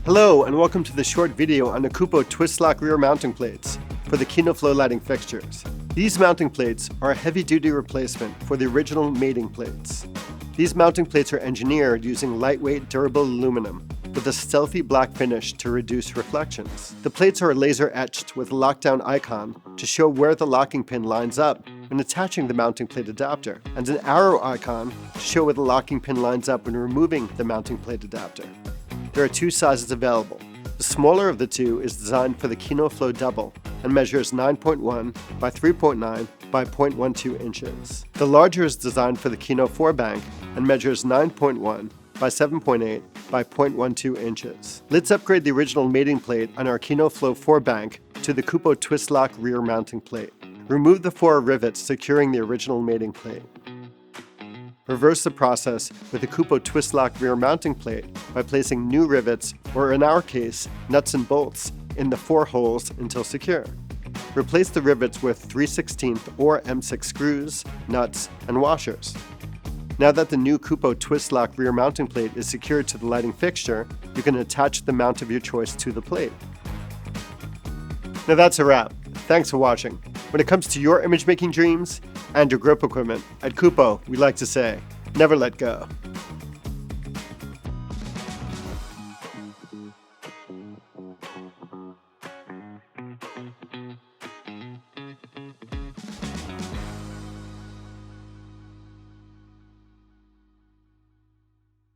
Hello and welcome to the short video on the Kupo twist-lock rear mounting plates for the Kino Flo lighting fixtures. These mounting plates are a heavy-duty replacement for the original mating plates. These mounting plates are engineered using lightweight, durable aluminum with a stealthy black finish to reduce reflections. The plates are laser etched with a lockdown icon to show where the locking pin lines up when attaching the mounting plate adapter, and an arrow icon to show where the locking pin lines up when removing the mounting plate adapter. There are two sizes available. The smaller of the two is designed for the Kino Flo Double and measures 9.1 by 3.9 by 0.12 inches. The larger is designed for the Kino 4-bank and measures 9.1 by 7.8 by 0.12 inches. Let's upgrade the original mating plate on our Kino Flo 4-bank to the Kupo twist-lock rear mounting plate. Remove the 4 rivets securing the original mating plate. Reverse the process with the Kupo twist-lock rear mounting plate by placing new rivets, or in our case, nuts and bolts, in the 4 holes until secure. Replace the rivets with 3/16 or M6 screws, nuts, and washers. Now that the new Kupo twist-lock rear mounting plate is secured to the lighting fixture, you can attach the mount of your choice to the plate. Now that's a wrap. Thanks for watching. When it comes to your image-making dreams and your grip equipment, at Kupo, we like to say, never let go.